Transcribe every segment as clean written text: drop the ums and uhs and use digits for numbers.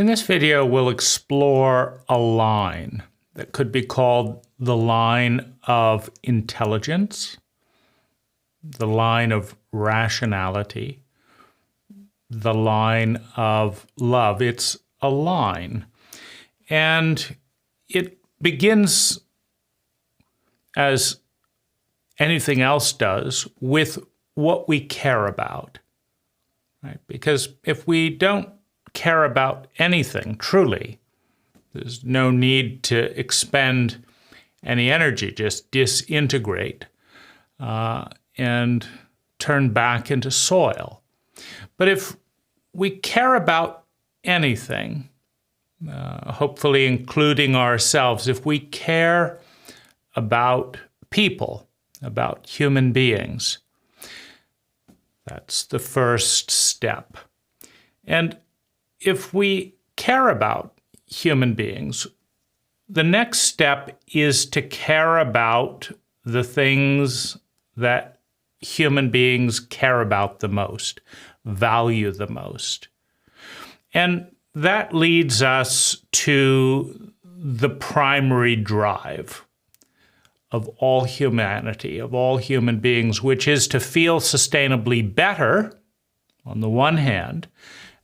In this video, we'll explore a line that could be called the line of intelligence, the line of rationality, the line of love. It's a line, and it begins, as anything else does, with what we care about, right? Because if we don't care about anything truly, there's no need to expend any energy, just disintegrate and turn back into soil. But if we care about anything, hopefully including ourselves, if we care about people, about human beings, that's the first step. And if we care about human beings, the next step is to care about the things that human beings care about the most, value the most. And that leads us to the primary drive of all humanity, of all human beings, which is to feel sustainably better, on the one hand,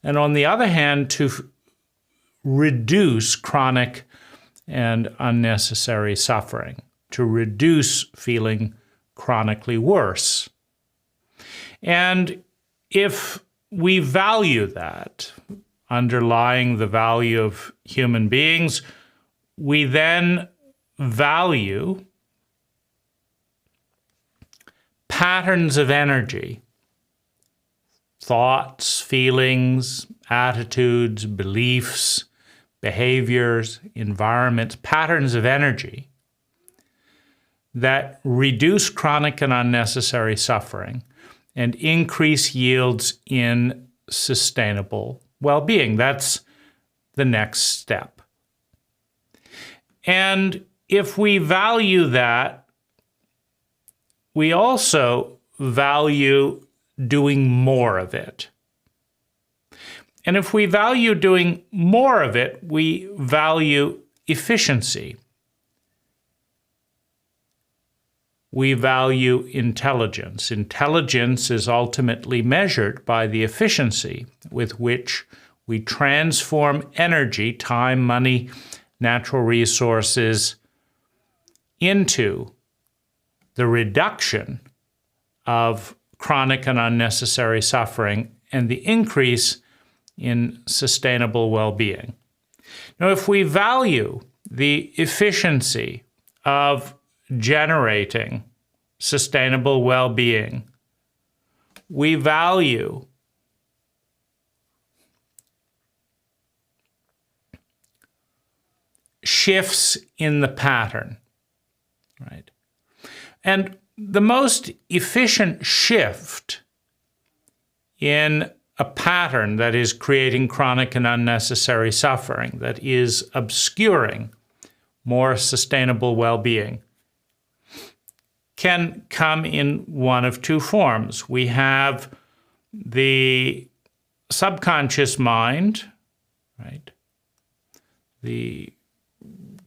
and on the other hand, to reduce chronic and unnecessary suffering, to reduce feeling chronically worse. And if we value that, underlying the value of human beings, we then value patterns of energy, thoughts, feelings, attitudes, beliefs, behaviors, environments, patterns of energy that reduce chronic and unnecessary suffering and increase yields in sustainable well-being. That's the next step. And if we value that, we also value doing more of it. And if we value doing more of it, we value efficiency. We value intelligence. Intelligence is ultimately measured by the efficiency with which we transform energy, time, money, natural resources into the reduction of chronic and unnecessary suffering and the increase in sustainable well-being. Now, if we value the efficiency of generating sustainable well-being, we value shifts in the pattern, right? And the most efficient shift in a pattern that is creating chronic and unnecessary suffering, that is obscuring more sustainable well-being, can come in one of two forms. We have the subconscious mind, right? The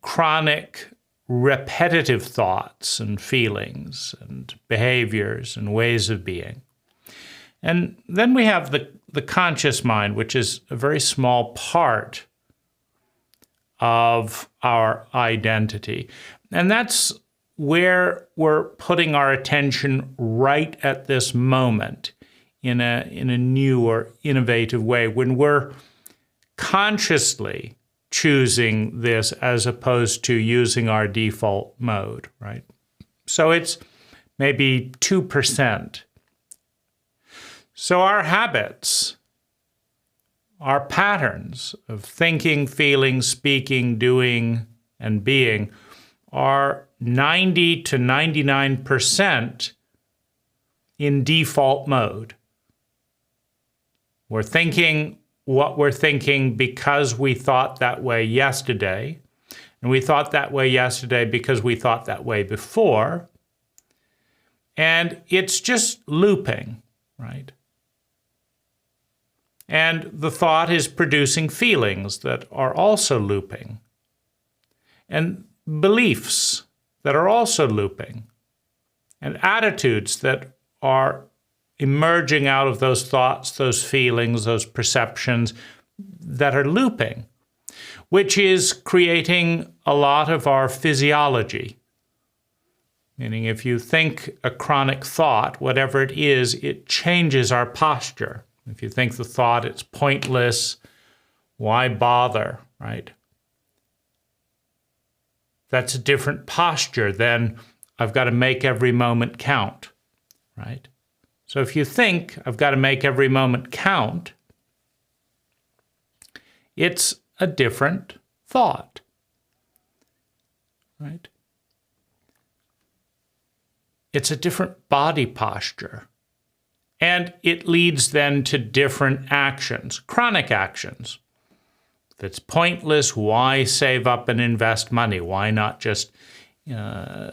chronic, repetitive thoughts and feelings and behaviors and ways of being. And then we have the conscious mind, which is a very small part of our identity. And that's where we're putting our attention right at this moment in a new or innovative way, when we're consciously choosing this as opposed to using our default mode, right? So it's maybe 2%. So our habits, our patterns of thinking, feeling, speaking, doing, and being are 90 to 99% in default mode. We're thinking what we're thinking because we thought that way yesterday, and we thought that way yesterday because we thought that way before, and it's just looping, right? And the thought is producing feelings that are also looping, and beliefs that are also looping, and attitudes that are emerging out of those thoughts, those feelings, those perceptions that are looping, which is creating a lot of our physiology. Meaning, if you think a chronic thought, whatever it is, it changes our posture. If you think the thought, it's pointless, why bother, right? That's a different posture than I've got to make every moment count, right? So if you think I've got to make every moment count, it's a different thought, right? It's a different body posture. And it leads then to different actions, chronic actions. If it's pointless, why save up and invest money? Why not just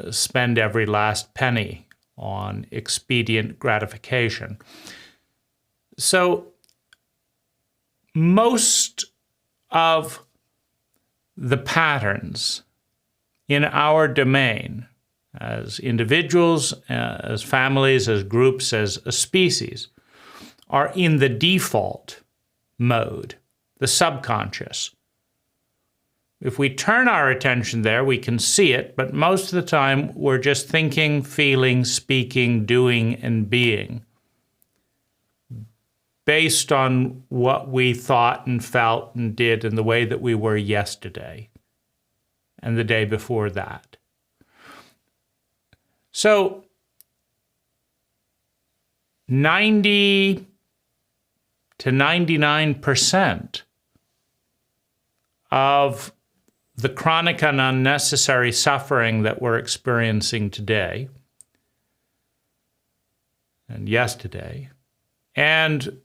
spend every last penny on expedient gratification? So most of the patterns in our domain, as individuals, as families, as groups, as a species, are in the default mode, the subconscious. If we turn our attention there, we can see it, but most of the time we're just thinking, feeling, speaking, doing, and being based on what we thought and felt and did in the way that we were yesterday and the day before that. So 90 to 99% of the chronic and unnecessary suffering that we're experiencing today and yesterday, and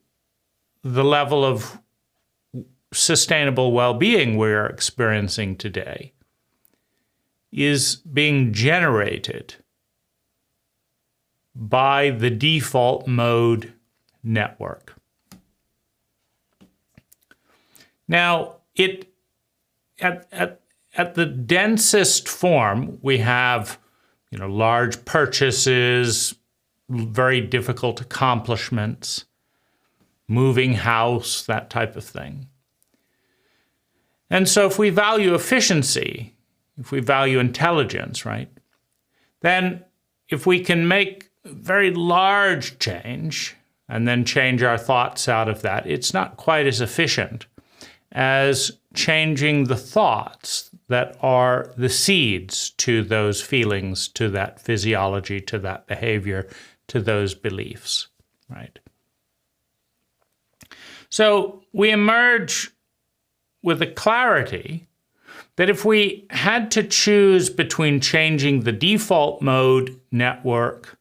the level of sustainable well-being we're experiencing today, is being generated by the default mode network. Now, at the densest form, we have, large purchases, very difficult accomplishments, moving house, that type of thing. And so if we value efficiency, if we value intelligence, right, then if we can make very large change and then change our thoughts out of that, it's not quite as efficient as changing the thoughts that are the seeds to those feelings, to that physiology, to that behavior, to those beliefs, right? So we emerge with a clarity that if we had to choose between changing the default mode network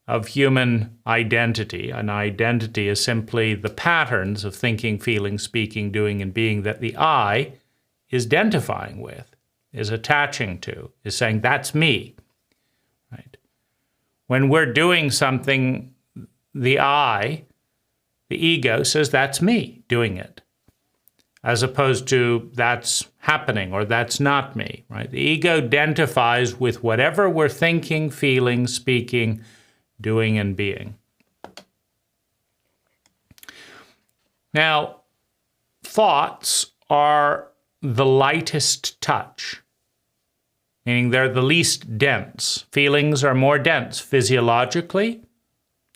of human identity, an identity is simply the patterns of thinking, feeling, speaking, doing, and being that the I is identifying with, is attaching to, is saying, that's me, right? When we're doing something, the I, the ego, says, that's me doing it, as opposed to that's happening or that's not me, right? The ego identifies with whatever we're thinking, feeling, speaking, doing, and being. Now, thoughts are the lightest touch, meaning they're the least dense. Feelings are more dense physiologically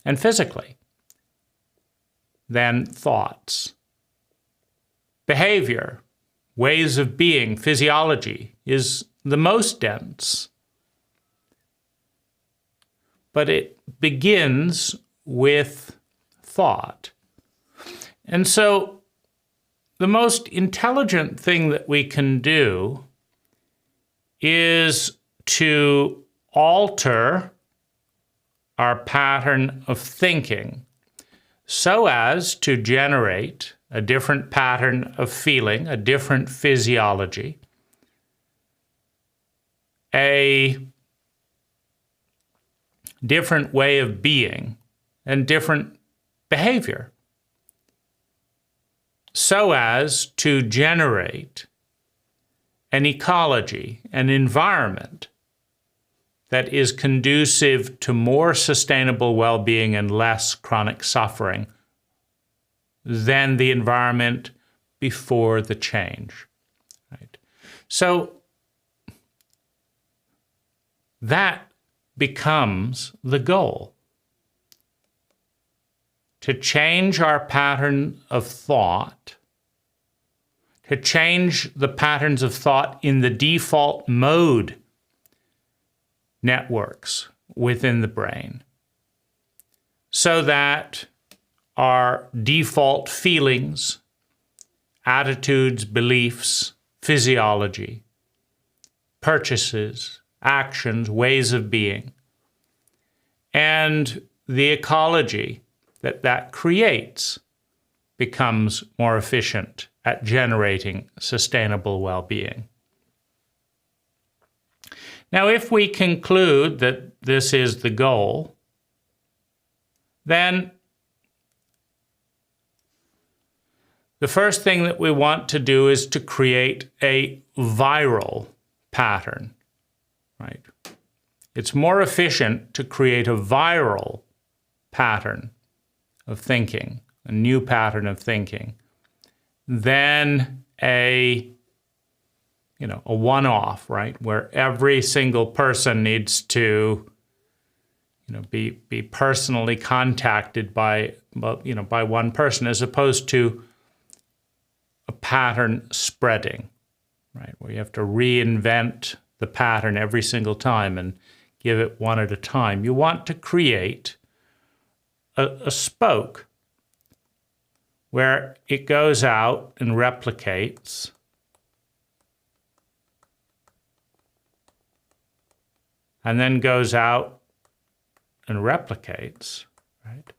and physically than thoughts. Behavior, ways of being, physiology is the most dense. But it begins with thought. And so the most intelligent thing that we can do is to alter our pattern of thinking so as to generate a different pattern of feeling, a different physiology, a different way of being, and different behavior. so as to generate an ecology, an environment that is conducive to more sustainable well-being and less chronic suffering than the environment before the change. Right? So that becomes the goal. To change our pattern of thought, to change the patterns of thought in the default mode networks within the brain, so that our default feelings, attitudes, beliefs, physiology, purchases, actions, ways of being, and the ecology that creates becomes more efficient at generating sustainable well-being. Now, if we conclude that this is the goal, then the first thing that we want to do is to create a viral pattern, right? It's more efficient to create a viral pattern of thinking, a new pattern of thinking, than a one-off, right? Where every single person needs to, be personally contacted by one person, as opposed to a pattern spreading, right? Where you have to reinvent the pattern every single time and give it one at a time. You want to create a spoke where it goes out and replicates, and then goes out and replicates, right?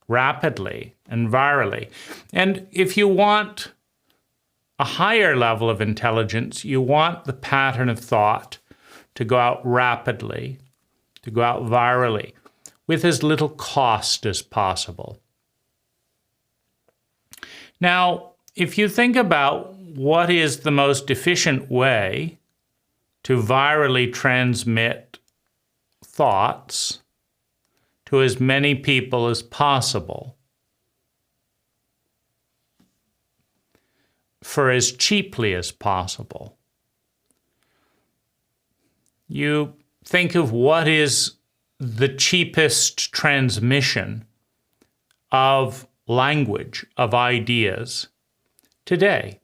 Rapidly and virally. And if you want a higher level of intelligence, you want the pattern of thought to go out rapidly, to go out virally, with as little cost as possible. Now, if you think about what is the most efficient way to virally transmit thoughts to as many people as possible for as cheaply as possible, you think of what is the cheapest transmission of language, of ideas today.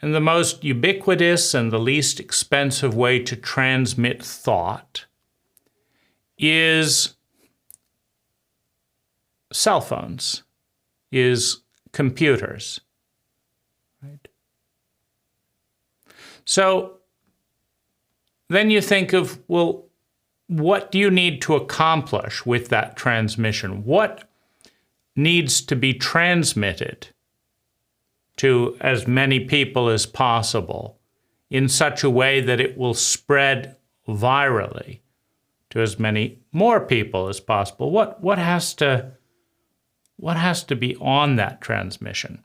And the most ubiquitous and the least expensive way to transmit thought is cell phones, is computers, right? So then you think of, well, what do you need to accomplish with that transmission? What needs to be transmitted to as many people as possible in such a way that it will spread virally to as many more people as possible? What has to be on that transmission?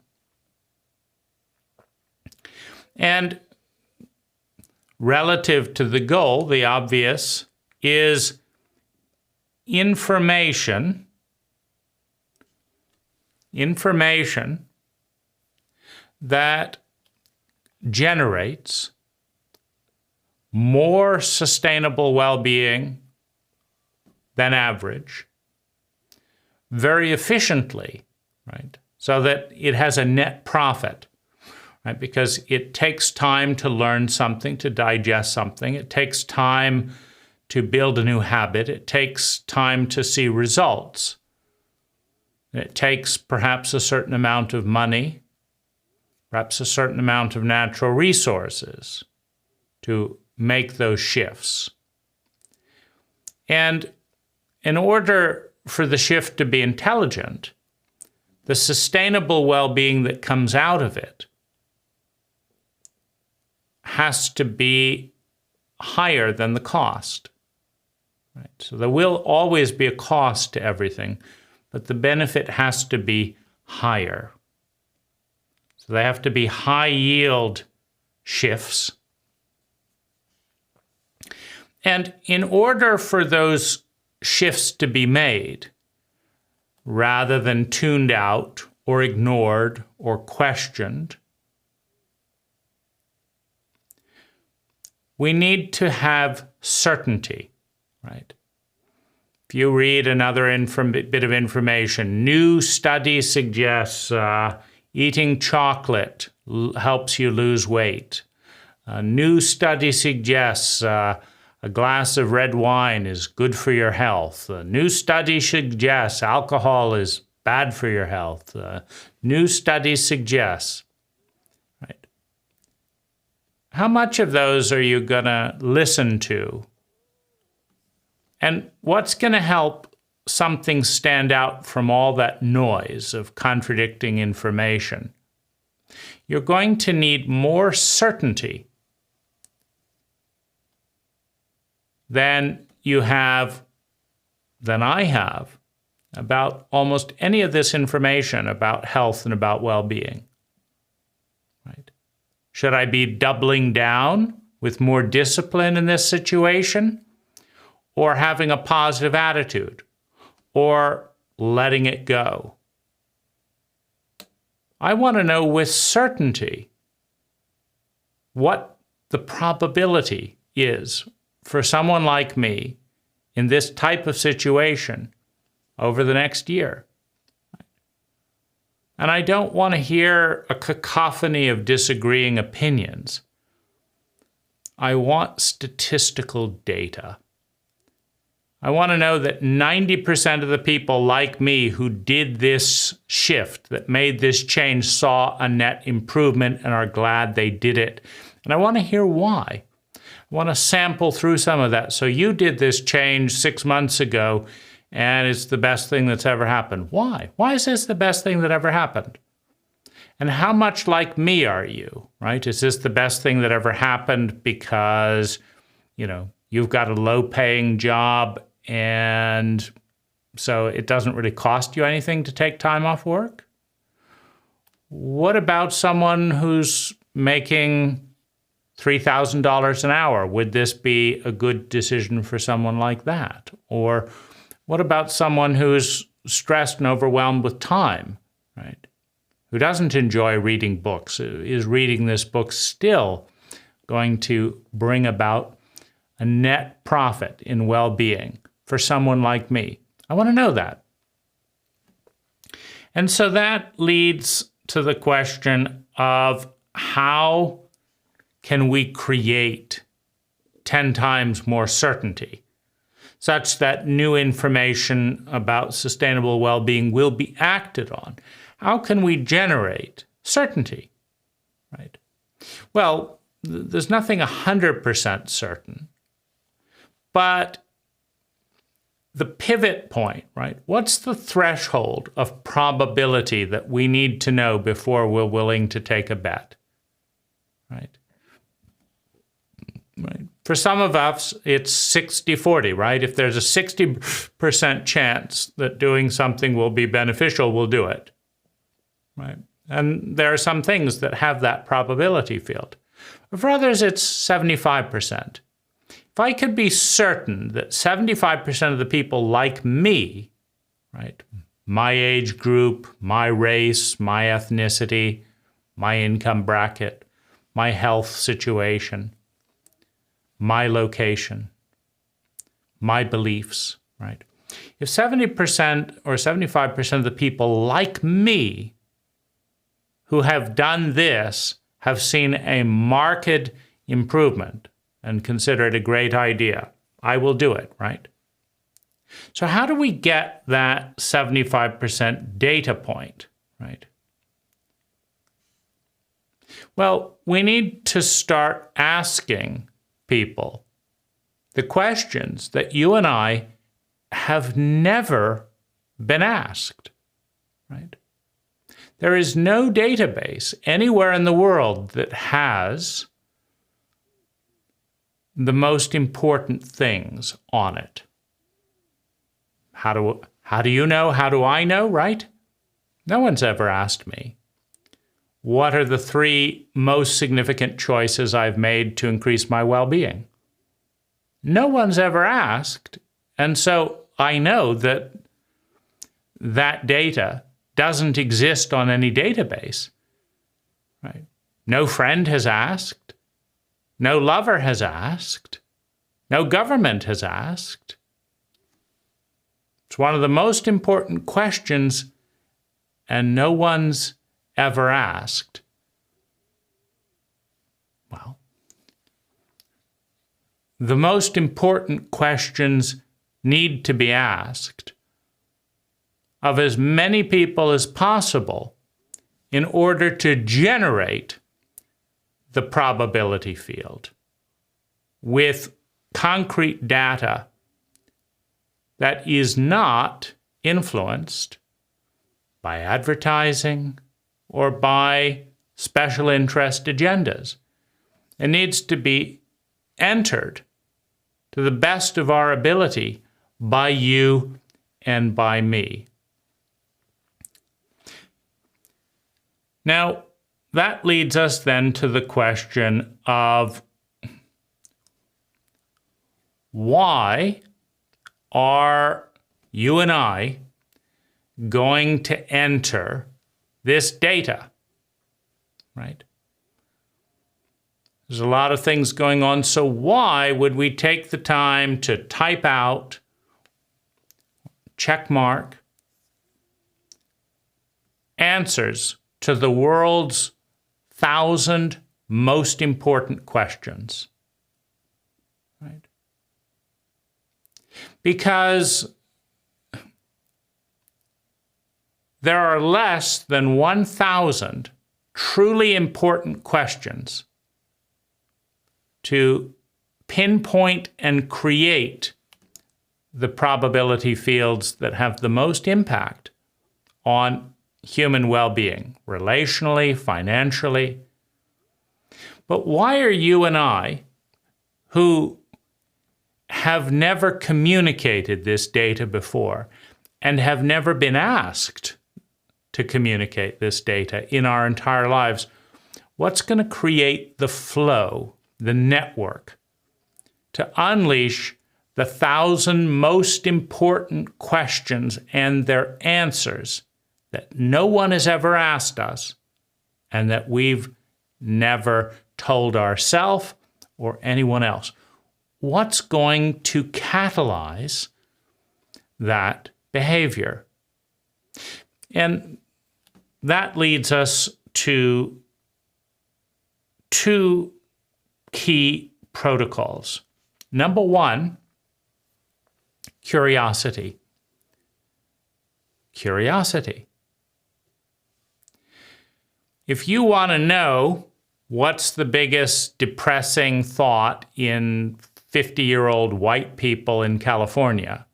And relative to the goal, the obvious is information that generates more sustainable well-being than average very efficiently, right? So that it has a net profit, right? Because it takes time to learn something, to digest something. It takes time to build a new habit. It takes time to see results. It takes perhaps a certain amount of money, perhaps a certain amount of natural resources to make those shifts. And in order for the shift to be intelligent, the sustainable well-being that comes out of it has to be higher than the cost. Right? So there will always be a cost to everything, but the benefit has to be higher. So they have to be high yield shifts. And in order for those shifts to be made, rather than tuned out or ignored or questioned, we need to have certainty, right? If you read another bit of information, new study suggests eating chocolate helps you lose weight. A new study suggests a glass of red wine is good for your health. A new study suggests alcohol is bad for your health. New study suggests, right? How much of those are you going to listen to? And what's going to help something stand out from all that noise of contradicting information? You're going to need more certainty than I have about almost any of this information about health and about well-being. Right? Should I be doubling down with more discipline in this situation, or having a positive attitude, or letting it go? I want to know with certainty what the probability is for someone like me in this type of situation over the next year. And I don't want to hear a cacophony of disagreeing opinions. I want statistical data. I want to know that 90% of the people like me who did this shift, that made this change, saw a net improvement and are glad they did it. And I want to hear why. I want to sample through some of that. So you did this change 6 months ago, and it's the best thing that's ever happened. Why? Why is this the best thing that ever happened? And how much like me are you, right? Is this the best thing that ever happened because, you've got a low-paying job and so it doesn't really cost you anything to take time off work? What about someone who's making $3,000 an hour? Would this be a good decision for someone like that? Or what about someone who's stressed and overwhelmed with time, right? Who doesn't enjoy reading books? Is reading this book still going to bring about a net profit in well-being for someone like me? I want to know that. And so that leads to the question of how can we create 10 times more certainty such that new information about sustainable well-being will be acted on? How can we generate certainty, right? Well, there's nothing 100% certain, but the pivot point, right? What's the threshold of probability that we need to know before we're willing to take a bet, right? Right. For some of us, it's 60-40, right? If there's a 60% chance that doing something will be beneficial, we'll do it, right? And there are some things that have that probability field. For others, it's 75%. If I could be certain that 75% of the people like me, right, my age group, my race, my ethnicity, my income bracket, my health situation, my location, my beliefs, right? If 70% or 75% of the people like me who have done this have seen a marked improvement and consider it a great idea, I will do it, right? So how do we get that 75% data point, right? Well, we need to start asking people the questions that you and I have never been asked, right? There is no database anywhere in the world that has the most important things on it. How do you know? How do I know, right? No one's ever asked me, what are the 3 most significant choices I've made to increase my well-being? No one's ever asked. And so I know that that data doesn't exist on any database, right? No friend has asked. No lover has asked. No government has asked. It's one of the most important questions, and no one's ever asked. Well, the most important questions need to be asked of as many people as possible in order to generate the probability field with concrete data that is not influenced by advertising or by special interest agendas. It needs to be entered to the best of our ability by you and by me. Now, that leads us then to the question of why are you and I going to enter this data, right? There's a lot of things going on, so why would we take the time to type out, check mark, answers to the world's 1,000 most important questions, right? Because there are less than 1,000 truly important questions to pinpoint and create the probability fields that have the most impact on human well-being, relationally, financially. But why are you and I, who have never communicated this data before and have never been asked to communicate this data in our entire lives, what's going to create the flow, the network, to unleash the 1,000 most important questions and their answers that no one has ever asked us and that we've never told ourselves or anyone else? What's going to catalyze that behavior? And that leads us to 2 key protocols. Number 1, curiosity. Curiosity. If you want to know what's the biggest depressing thought in 50-year-old white people in California,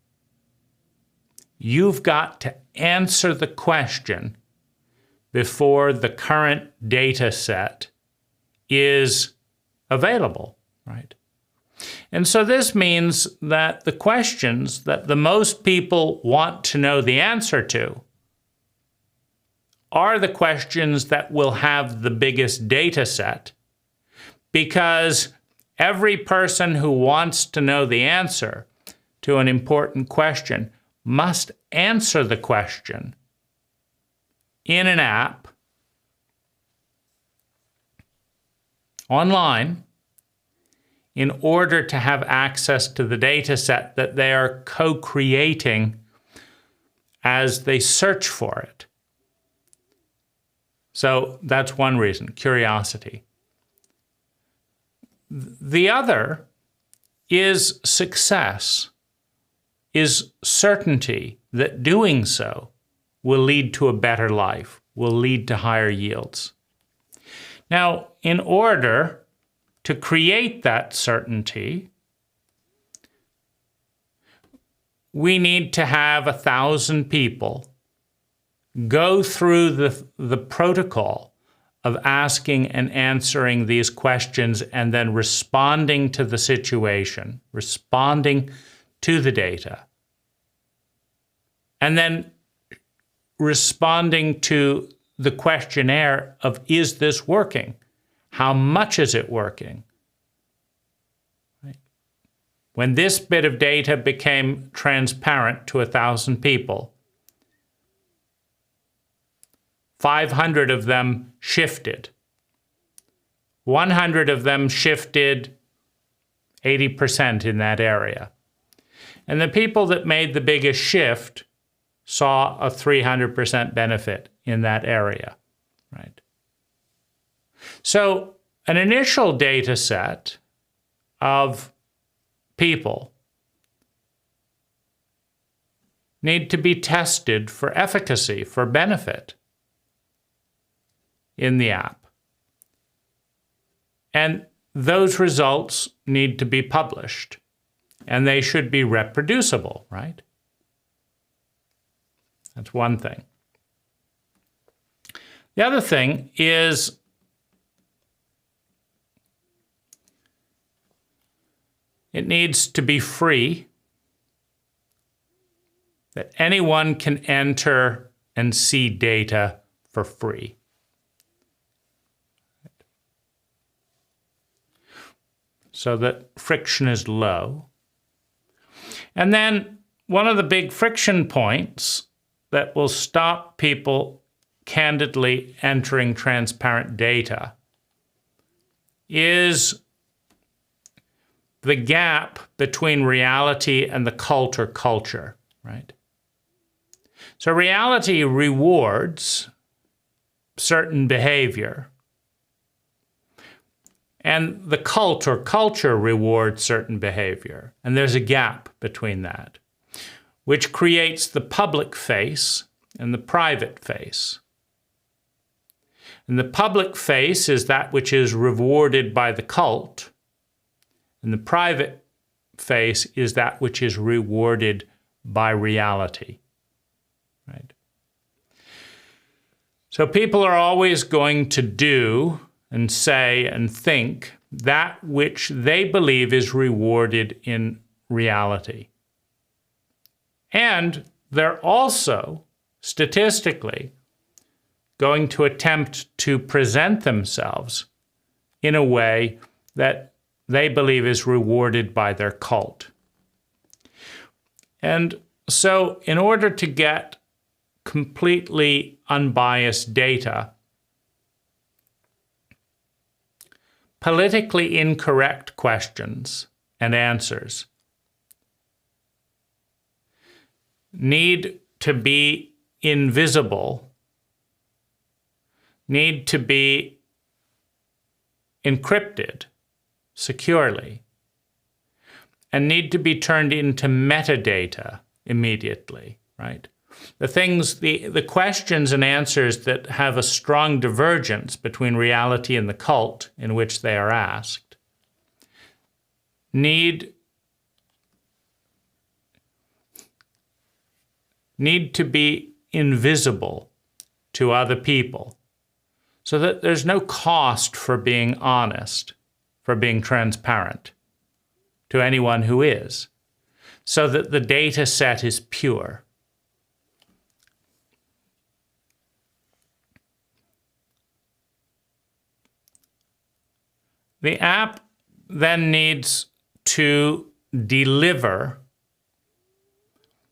you've got to answer the question before the current data set is available, right? And so this means that the questions that the most people want to know the answer to are the questions that will have the biggest data set, because every person who wants to know the answer to an important question must answer the question in an app, online, in order to have access to the data set that they are co-creating as they search for it. So that's one reason, curiosity. The other is success, is certainty that doing so will lead to a better life, will lead to higher yields. Now, in order to create that certainty, we need to have 1,000 people go through the protocol of asking and answering these questions and then responding to the situation, responding to the data, and then responding to the questionnaire of, is this working? How much is it working? Right? When this bit of data became transparent to 1,000 people, 500 of them shifted. 100 of them shifted 80% in that area. And the people that made the biggest shift saw a 300% benefit in that area, right? So an initial data set of people need to be tested for efficacy, for benefit in the app. And those results need to be published, and they should be reproducible, right? That's one thing. The other thing is it needs to be free, that anyone can enter and see data for free. So that friction is low. And then one of the big friction points that will stop people candidly entering transparent data is the gap between reality and the cult or culture, right? So reality rewards certain behavior, and the cult or culture rewards certain behavior. And there's a gap between that, which creates the public face and the private face. And the public face is that which is rewarded by the cult, and the private face is that which is rewarded by reality, right? So people are always going to do and say and think that which they believe is rewarded in reality. And they're also, statistically, going to attempt to present themselves in a way that they believe is rewarded by their cult. And so in order to get completely unbiased data, politically incorrect questions and answers need to be invisible, need to be encrypted securely, and need to be turned into metadata immediately, right? The things, the questions and answers that have a strong divergence between reality and the cult in which they are asked need to be invisible to other people so that there's no cost for being honest, for being transparent to anyone who is, so that the data set is pure. The app then needs to deliver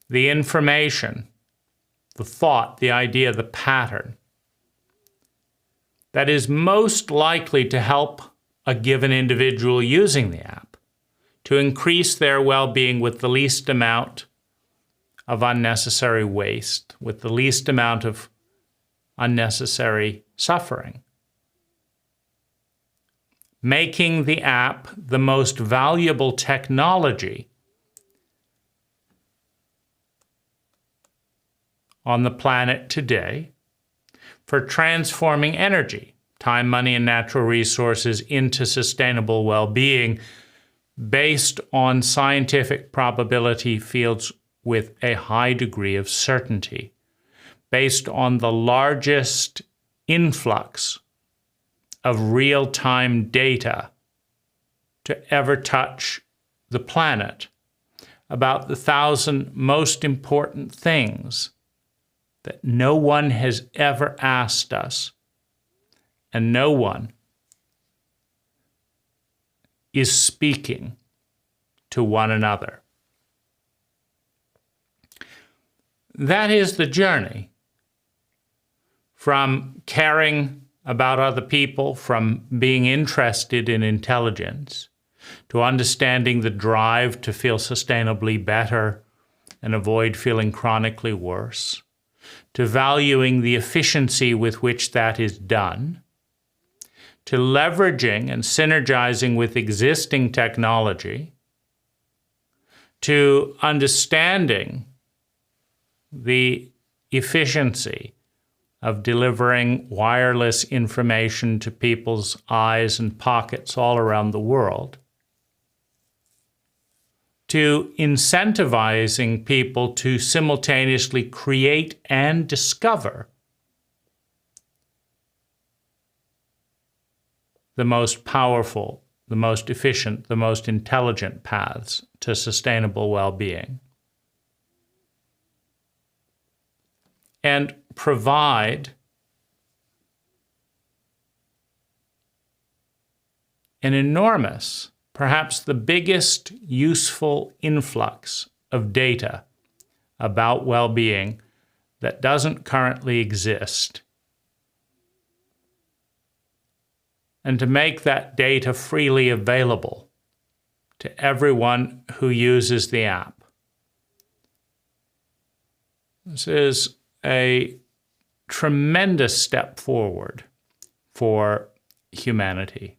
the information, the thought, the idea, the pattern that is most likely to help a given individual using the app to increase their well-being with the least amount of unnecessary waste, with the least amount of unnecessary suffering. Making the app the most valuable technology on the planet today for transforming energy, time, money, and natural resources into sustainable well-being based on scientific probability fields with a high degree of certainty, based on the largest influx of real-time data to ever touch the planet about the 1,000 most important things that no one has ever asked us, and no one is speaking to one another. That is the journey from caring about other people, from being interested in intelligence, to understanding the drive to feel sustainably better and avoid feeling chronically worse, to valuing the efficiency with which that is done, to leveraging and synergizing with existing technology, to understanding the efficiency of delivering wireless information to people's eyes and pockets all around the world, to incentivizing people to simultaneously create and discover the most powerful, the most efficient, the most intelligent paths to sustainable well-being, and provide an enormous, perhaps the biggest useful influx of data about well-being that doesn't currently exist, and to make that data freely available to everyone who uses the app. This is a tremendous step forward for humanity.